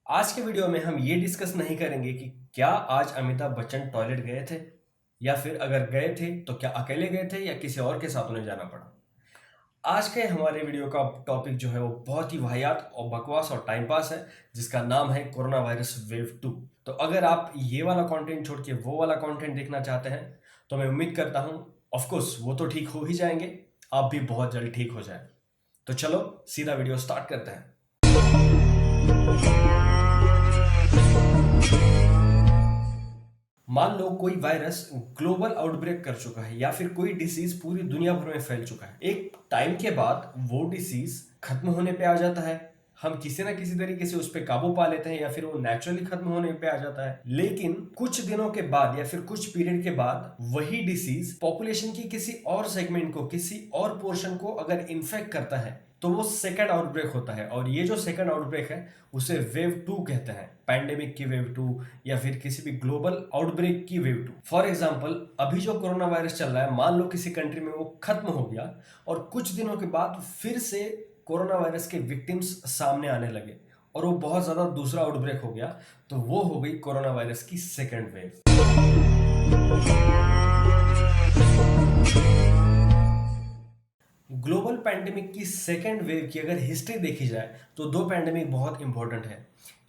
आज के वीडियो में हम ये डिस्कस नहीं करेंगे कि क्या आज अमिताभ बच्चन टॉयलेट गए थे या फिर अगर गए थे तो क्या अकेले गए थे या किसी और के साथ उन्हें जाना पड़ा। आज के हमारे वीडियो का टॉपिक जो है वो बहुत ही वाहियात और बकवास और टाइम पास है, जिसका नाम है कोरोना वायरस वेव 2। तो अगर आप ये वाला कंटेंट छोड़ के वो वाला कंटेंट देखना चाहते हैं तो मैं उम्मीद करता हूँ ऑफ कोर्स वो तो ठीक हो ही जाएंगे, आप भी बहुत जल्द ठीक हो जाए। तो चलो सीधा वीडियो स्टार्ट करते हैं। मान लो कोई वायरस ग्लोबल आउटब्रेक कर चुका है या फिर कोई डिसीज पूरी दुनिया भर में फैल चुका है। एक टाइम के बाद वो डिसीज खत्म होने पे आ जाता है, हम किसी ना किसी तरीके से उस पर काबू पा लेते हैं या फिर वो नेचुरली खत्म होने पे आ जाता है। लेकिन कुछ दिनों के बाद या फिर कुछ पीरियड के बाद वही डिसीज पॉपुलेशन की किसी और सेगमेंट को, किसी और पोर्शन को अगर इन्फेक्ट करता है तो वो सेकंड आउटब्रेक होता है। और ये जो सेकंड आउटब्रेक है उसे वेव 2 कहते हैं, पैंडेमिक की वेव 2 या फिर किसी भी ग्लोबल आउटब्रेक की वेव 2। फॉर एग्जांपल अभी जो कोरोना वायरस चल रहा है, मान लो किसी कंट्री में वो खत्म हो गया और कुछ दिनों के बाद फिर से कोरोना वायरस के विक्टिम्स सामने आने लगे और वो बहुत ज्यादा दूसरा आउटब्रेक हो गया, तो वो हो गई कोरोना वायरस की सेकंड वेव। ग्लोबल पैंडेमिक की सेकेंड वेव की अगर हिस्ट्री देखी जाए तो दो पैंडेमिक बहुत इंपॉर्टेंट है।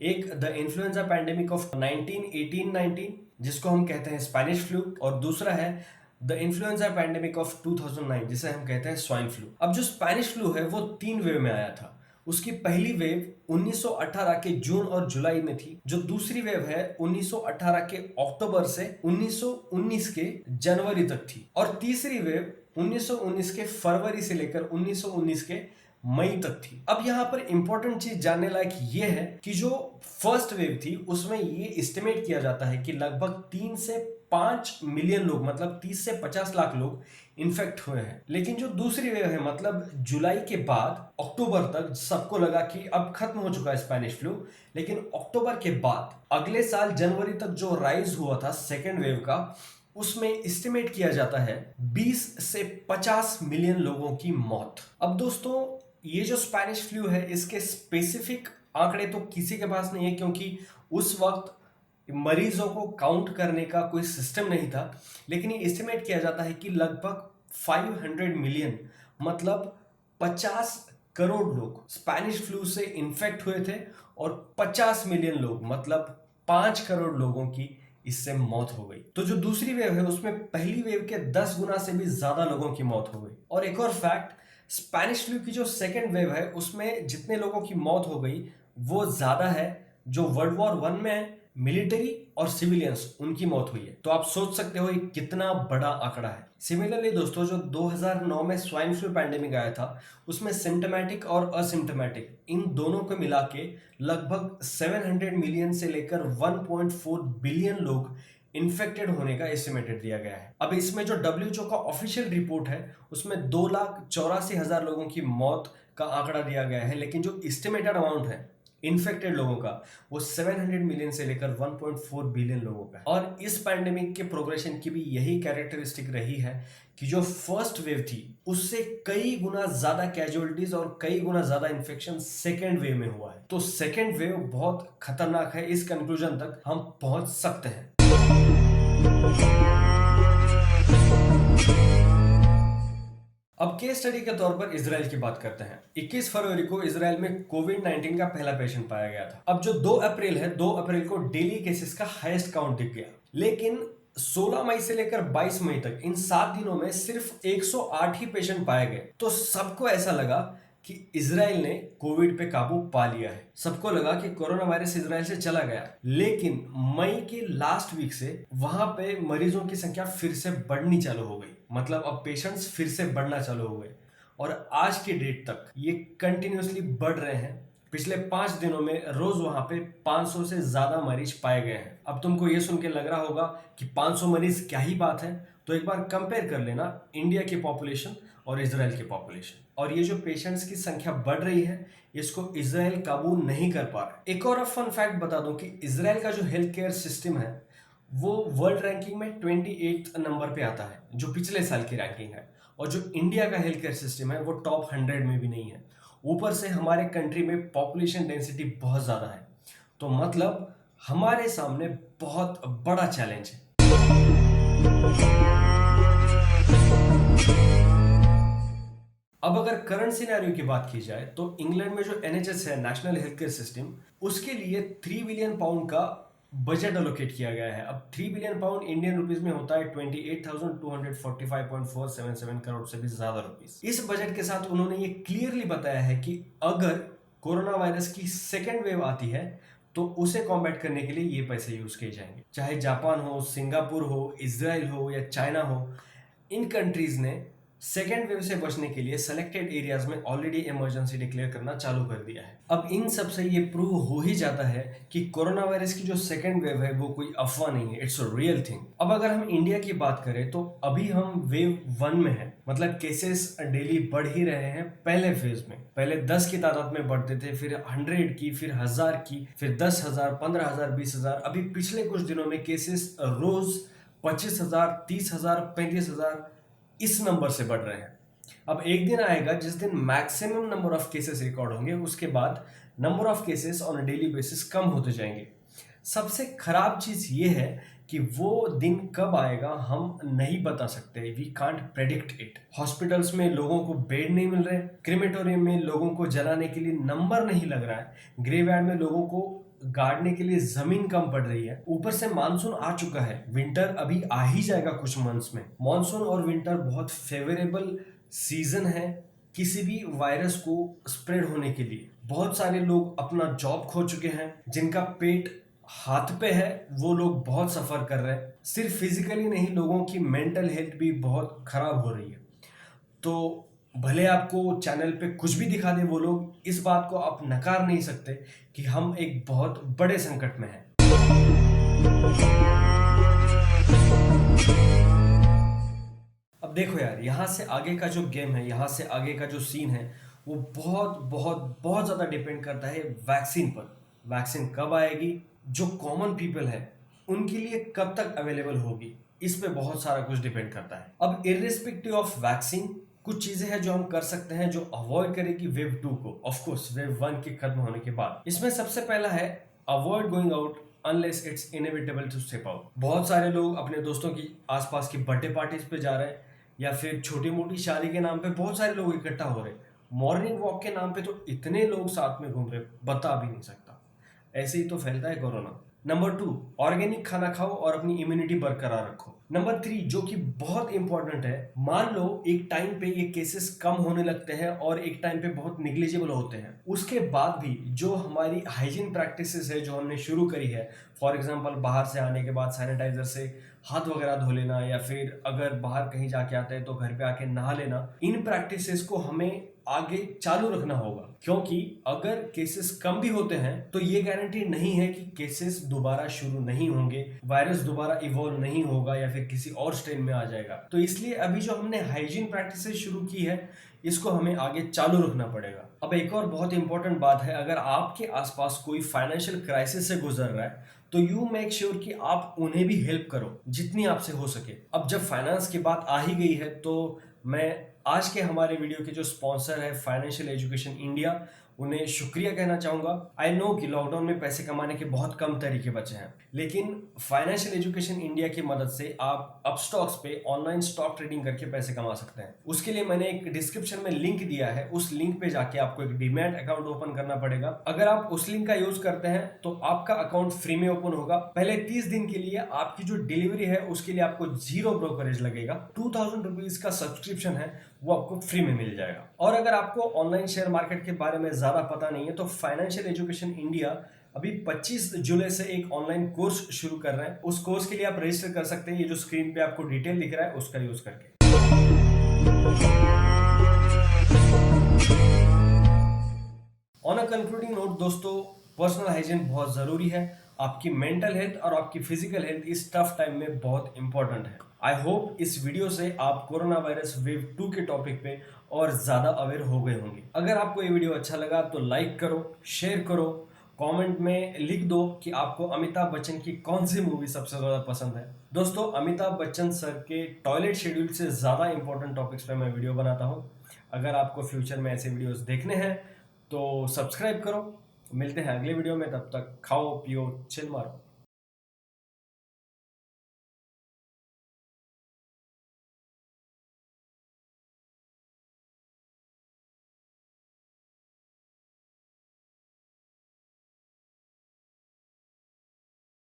एक द इन्फ्लुएंजा पैंडेमिक ऑफ 1918-19 जिसको हम कहते हैं स्पेनिश फ्लू, और दूसरा है द इन्फ्लुएंजा पैंडेमिक ऑफ 2009 जिसे हम कहते हैं स्वाइन फ्लू। अब जो स्पेनिश फ्लू है वो 3 वेव में आया था। उसकी पहली वेव 1918 के जून और जुलाई में थी। जो दूसरी वेव है 1918 के अक्टूबर से 1919 के जनवरी तक थी, और तीसरी वेव 1919 के फरवरी से लेकर 1919 के मई तक थी। अब यहाँ पर इंपॉर्टेंट चीज जानने लायक ये है कि जो फर्स्ट वेव थी उसमें ये एस्टिमेट किया जाता है कि लगभग 3 से 5 मिलियन लोग, मतलब 30 से 50 लाख लोग इन्फेक्ट हुए हैं। लेकिन जो दूसरी वेव है, मतलब जुलाई के बाद अक्टूबर तक सबको लगा कि अब खत्म हो चुका है स्पेनिश फ्लू, लेकिन अक्टूबर के बाद अगले साल जनवरी तक जो राइज हुआ था सेकेंड वेव का, उसमें एस्टिमेट किया जाता है 20 से 50 मिलियन लोगों की मौत। अब दोस्तों ये जो स्पेनिश फ्लू है इसके स्पेसिफिक आंकड़े तो किसी के पास नहीं है, क्योंकि उस वक्त मरीजों को काउंट करने का कोई सिस्टम नहीं था। लेकिन ये एस्टिमेट किया जाता है कि लगभग 500 मिलियन, मतलब 50 करोड़ लोग स्पेनिश फ्लू से इन्फेक्ट हुए थे, और 50 मिलियन लोग, मतलब 5 करोड़ लोगों की इससे मौत हो गई। तो जो दूसरी वेव है उसमें पहली वेव के 10 गुना से भी ज्यादा लोगों की मौत हो गई। और एक और फैक्ट, स्पेनिश फ्लू की जो सेकेंड वेव है उसमें जितने लोगों की मौत हो गई वो ज्यादा है जो वर्ल्ड वॉर 1 में मिलिट्री और सिविलियंस उनकी मौत हुई है। तो आप सोच सकते हो ये कितना बड़ा आंकड़ा है। सिमिलरली दोस्तों जो 2009 में स्वाइन फ्लू पैंडेमिक आया था उसमें सिम्टोमेटिक और असिम्टोमेटिक इन दोनों को मिला के लगभग 700 मिलियन से लेकर 1.4 बिलियन लोग इन्फेक्टेड होने का एस्टिमेटेड दिया गया है। अब इसमें जो WHO का ऑफिशियल रिपोर्ट है उसमें 2,84,000 लोगों की मौत का आंकड़ा दिया गया है, लेकिन जो एस्टिमेटेड अमाउंट है इन्फेक्टेड लोगों का वो 700 मिलियन से लेकर 1.4 बिलियन लोगों का है। और इस पैंडेमिक के प्रोग्रेशन की भी यही कैरेक्टरिस्टिक रही है कि जो फर्स्ट वेव थी उससे कई गुना ज्यादा कैजुअलिटीज और कई गुना ज्यादा इन्फेक्शन सेकेंड वेव में हुआ है। तो सेकेंड वेव बहुत खतरनाक है, इस कंक्लूजन तक हम पहुंच सकते हैं। अब केस स्टडी के तौर पर इजराइल की बात करते हैं। 21 फरवरी को इजराइल में कोविड-19 का पहला पेशेंट पाया गया था। अब जो 2 अप्रैल है, 2 अप्रैल को डेली केसेस का हाईएस्ट काउंट दिख गया। लेकिन 16 मई से लेकर 22 मई तक इन 7 दिनों में सिर्फ 108 ही पेशेंट पाए गए। तो सबको ऐसा लगा कि इजराइल ने कोविड पे काबू पा लिया है, सबको लगा कि कोरोना वायरस इजराइल से चला गया। लेकिन मई के लास्ट वीक से वहां पे मरीजों की संख्या फिर से बढ़नी चालू हो गई, मतलब अब पेशेंट्स फिर से बढ़ना चालू हो गए और आज की डेट तक ये कंटिन्यूसली बढ़ रहे हैं। पिछले 5 दिनों में रोज वहां पे 500 से ज्यादा मरीज पाए गए हैं। अब तुमको ये सुन के लग रहा होगा कि 500 मरीज क्या ही बात है, तो एक बार कंपेयर कर लेना इंडिया की पॉपुलेशन और इजराइल की पॉपुलेशन। और ये जो पेशेंट्स की संख्या बढ़ रही है इसको इजराइल काबू नहीं कर पा रहा। एक और फन फैक्ट बता दूं कि इजराइल का जो हेल्थ केयर सिस्टम है वो वर्ल्ड रैंकिंग में 28 नंबर पे आता है, जो पिछले साल की रैंकिंग है। और जो इंडिया का हेल्थ केयर सिस्टम है वो टॉप 100 में भी नहीं है। ऊपर से हमारे कंट्री में पॉपुलेशन डेंसिटी बहुत ज़्यादा है। तो मतलब हमारे सामने बहुत बड़ा चैलेंज है। अब अगर करंट सिनेरियो की बात की जाए तो इंग्लैंड में जो एनएचएस है, नेशनल हेल्थ केयर सिस्टम, उसके लिए 3 बिलियन पाउंड का बजट एलोकेट किया गया है। अब 3 बिलियन पाउंड इंडियन रुपीस में होता है 28,245.477 करोड़ से भी ज्यादा रुपीस। इस बजट के साथ उन्होंने ये क्लियरली बताया है कि अगर कोरोना वायरस की सेकेंड वेव आती है तो उसे कॉम्बैट करने के लिए ये पैसे यूज किए जाएंगे। चाहे जापान हो, सिंगापुर हो, इजराइल हो या चाइना हो, इन कंट्रीज ने सेकेंड वेव से बचने के लिए सेलेक्टेड एरियाज में ऑलरेडी इमरजेंसी डिक्लेयर करना चालू कर दिया है। अब इन सब से ये प्रूव हो ही जाता है कि कोरोना वायरस की जो सेकेंड वेव है वो कोई अफवाह नहीं है, इट्स अ रियल थिंग। अब अगर हम इंडिया की बात करें तो अभी हम वेव 1 में हैं, मतलब केसेस डेली बढ़ ही रहे हैं। पहले फेज में पहले 10 की तादाद में बढ़ते थे, फिर 100 की, फिर 1000 की, फिर 10,000, 15,000, 20,000। अभी पिछले कुछ दिनों में केसेस रोज 25,000, 30,000, 35,000 इस नंबर से बढ़ रहे हैं। अब एक दिन आएगा जिस दिन maximum number of cases record होंगे, उसके बाद number of cases on a daily basis कम होते जाएंगे। सबसे खराब चीज ये है कि वो दिन कब आएगा हम नहीं बता सकते, we can't predict it. Hospitals में लोगों को बेड नहीं मिल रहे, क्रिमेटोरियम में लोगों को जलाने के लिए नंबर नहीं लग रहा है, ग्रेवयार्ड में लोगों को गाड़ने के लिए जमीन कम पड़ रही है। ऊपर से मानसून आ चुका है, विंटर अभी आ ही जाएगा कुछ मंथ्स में। मानसून और विंटर बहुत फेवरेबल सीजन है किसी भी वायरस को स्प्रेड होने के लिए। बहुत सारे लोग अपना जॉब खो चुके हैं, जिनका पेट हाथ पे है वो लोग बहुत सफर कर रहे हैं। सिर्फ फिजिकली नहीं, लोगों की मेंटल हेल्थ भी बहुत खराब हो रही है। तो भले आपको चैनल पे कुछ भी दिखा दे वो लोग, इस बात को आप नकार नहीं सकते कि हम एक बहुत बड़े संकट में हैं। अब देखो यार, यहाँ से आगे का जो गेम है, यहाँ से आगे का जो सीन है, वो बहुत बहुत बहुत ज़्यादा डिपेंड करता है वैक्सीन पर। वैक्सीन कब आएगी, जो कॉमन पीपल है उनके लिए कब तक अवेलेबल होगी, इस पे बहुत सारा कुछ डिपेंड करता है। अब इर्रिस्पेक्टिव ऑफ वैक्सीन कुछ चीजें हैं जो हम कर सकते हैं जो अवॉइड करेगी वेव 2 को, ऑफ कोर्स वेव 1 के खत्म होने के बाद। इसमें सबसे पहला है avoid going out unless it's inevitable to step out. बहुत सारे लोग अपने दोस्तों की आसपास की बर्थडे पार्टीज पे जा रहे हैं, या फिर छोटी मोटी शादी के नाम पे बहुत सारे लोग इकट्ठा हो रहे हैं। मॉर्निंग वॉक के नाम पे तो इतने लोग साथ में घूम रहे, बता भी नहीं सकता। ऐसे ही तो फैलता है कोरोना। नंबर 2, ऑर्गेनिक खाना खाओ और अपनी इम्यूनिटी बरकरार रखो। नंबर 3, जो कि बहुत इंपॉर्टेंट है, मान लो एक टाइम पे ये केसेस कम होने लगते हैं और एक टाइम पे बहुत निग्लिजिबल होते हैं, उसके बाद भी जो हमारी हाइजीन प्रैक्टिसेस है जो हमने शुरू करी है, फॉर एग्जांपल बाहर से आने के बाद सैनिटाइजर से हाथ वगैरह धो लेना, या फिर अगर बाहर कहीं जाके आते हैं तो घर पे आके नहा लेना, इन प्रैक्टिसेस को हमें आगे चालू रखना होगा। क्योंकि अगर केसेस कम भी होते हैं तो ये गारंटी नहीं है कि केसेस दोबारा शुरू नहीं होंगे, वायरस दोबारा इवॉल्व नहीं होगा या फिर किसी और स्ट्रेन में आ जाएगा। तो इसलिए अभी जो हमने हाइजीन प्रैक्टिसेस शुरू की है, इसको हमें आगे चालू रखना पड़ेगा। अब एक और बहुत इंपॉर्टेंट बात है, अगर आपके आसपास कोई फाइनेंशियल क्राइसिस से गुजर रहा है तो यू मेक श्योर कि आप उन्हें भी हेल्प करो जितनी आपसे हो सके। अब जब फाइनेंस की बात आ ही गई है तो मैं आज के हमारे वीडियो के जो स्पॉन्सर है फाइनेंशियल एजुकेशन इंडिया, उन्हें शुक्रिया कहना चाहूंगा। आई नो कि लॉकडाउन में पैसे कमाने के बहुत कम तरीके बचे हैं, लेकिन फाइनेंशियल एजुकेशन इंडिया की मदद से आप अपस्टॉक्स पे ऑनलाइन स्टॉक ट्रेडिंग करके पैसे कमा सकते हैं। उसके लिए मैंने एक डिस्क्रिप्शन में लिंक दिया है, उस लिंक पे जाके आपको एक डीमैट अकाउंट ओपन करना पड़ेगा। अगर आप उस लिंक का यूज करते हैं तो आपका अकाउंट फ्री में ओपन होगा। पहले 30 दिन के लिए आपकी जो डिलीवरी है उसके लिए आपको 0 ब्रोकरेज लगेगा। 2000 रुपीज का सब्सक्रिप्शन है वो आपको फ्री में मिल जाएगा। और अगर आपको ऑनलाइन शेयर मार्केट के बारे में ज्यादा पता नहीं है तो फाइनेंशियल एजुकेशन इंडिया अभी 25 जुलाई से एक ऑनलाइन कोर्स शुरू कर रहे हैं। उस कोर्स के लिए आप रजिस्टर कर सकते हैं, ये जो स्क्रीन पे आपको डिटेल दिख रहा है उसका यूज करके। ऑन अ कंक्लूडिंग नोट दोस्तों, पर्सनल हाइजीन बहुत जरूरी है। आपकी मेंटल हेल्थ और आपकी फिजिकल हेल्थ इस टफ टाइम में बहुत इंपॉर्टेंट है। आई होप इस वीडियो से आप कोरोना वायरस वेव 2 के टॉपिक पे और ज्यादा अवेयर हो गए होंगे। अगर आपको ये वीडियो अच्छा लगा तो लाइक करो, शेयर करो, कमेंट में लिख दो कि आपको अमिताभ बच्चन की कौन सी मूवी सबसे ज्यादा पसंद है। दोस्तों, अमिताभ बच्चन सर के टॉयलेट शेड्यूल से ज्यादा इंपॉर्टेंट टॉपिक्स पे मैं वीडियो बनाता हूँ। अगर आपको फ्यूचर में ऐसे वीडियोस देखने हैं तो सब्सक्राइब करो, मिलते हैं अगले वीडियो में, तब तक खाओ पियो चिल मारो।